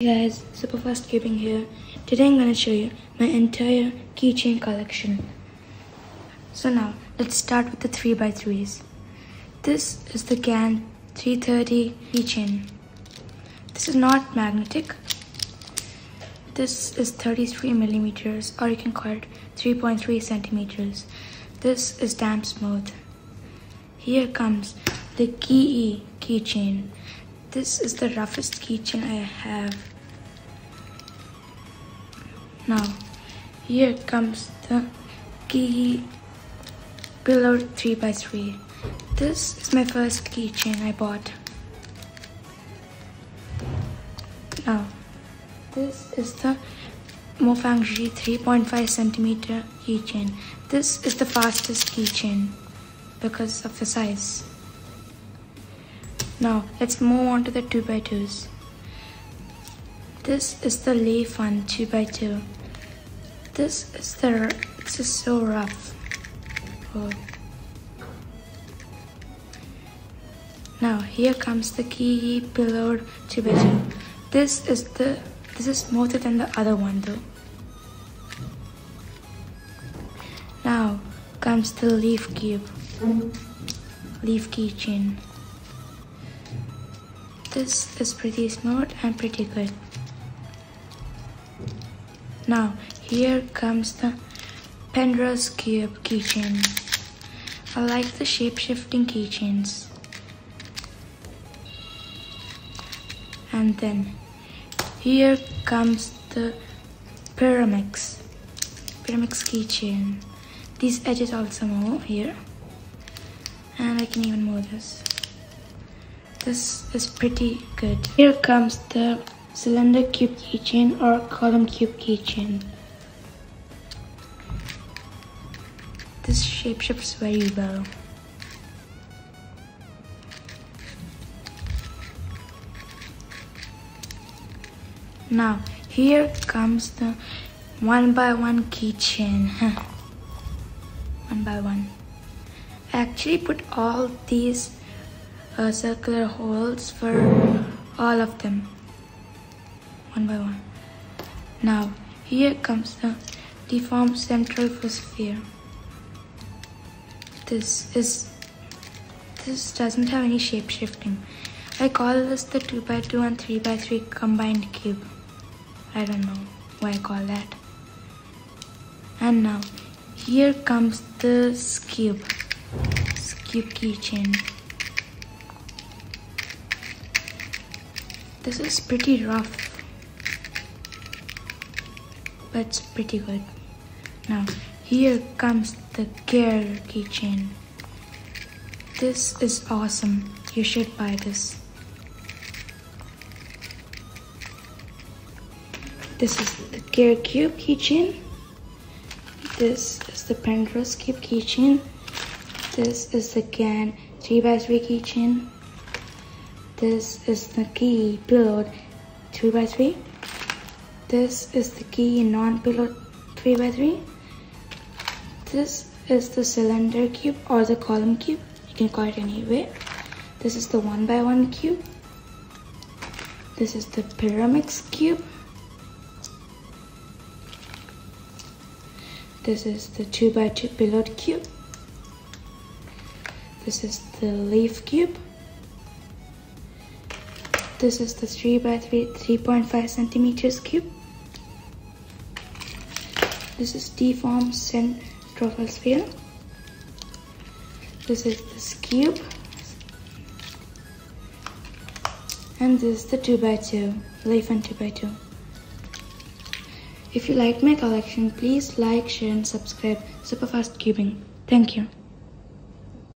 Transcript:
Hey guys, super fast cubing here. Today I'm going to show you my entire keychain collection. So now let's start with the 3x3s. This is the GAN 330 keychain. This is not magnetic. This is 33 millimeters, or you can call it 3.3 centimeters. This is damp smooth. Here comes the keychain. This is the roughest keychain I have. Now, here comes the key below 3x3. This is my first keychain I bought. Now, this is the Mofangji 3.5 centimeter keychain. This is the fastest keychain because of the size. Now let's move on to the 2x2s. This is the Leaf Fun 2x2. This is so rough. Oh. Now here comes the key pillar 2x2. This is smoother than the other one though. Now comes the leaf keychain. This is pretty smooth and pretty good. Now here comes the Penrose Cube keychain. I like the shape-shifting keychains. And then here comes the Pyramix keychain. These edges also move here, and I can even move this. This is pretty good. Here comes the cylinder cube keychain or column cube keychain. This shape shifts very well. Now here comes the 1x1 keychain. 1x1. I actually put all these circular holes for all of them, 1x1. Now here comes the deformed central sphere. This doesn't have any shape shifting. I call this the 2x2 and 3x3 combined cube. I don't know why I call that. And now here comes the cube keychain. This is pretty rough, but it's pretty good. Now here comes the gear keychain. This is awesome. You should buy this. This is the gear cube keychain. This is the Penrose Cube keychain. This is the GAN 3x3 keychain. This is the key pillow 3x3. This is the key non-pillow 3x3. This is the cylinder cube or the column cube. You can call it any way. This is the 1x1 cube. This is the Pyramix cube. This is the 2x2 pillow cube. This is the leaf cube. This is the 3x3 3.5 centimeters cube. This is deformed central sphere. This is this cube. And this is the 2x2, Leaf and 2x2. If you like my collection, please like, share and subscribe. Super fast cubing. Thank you.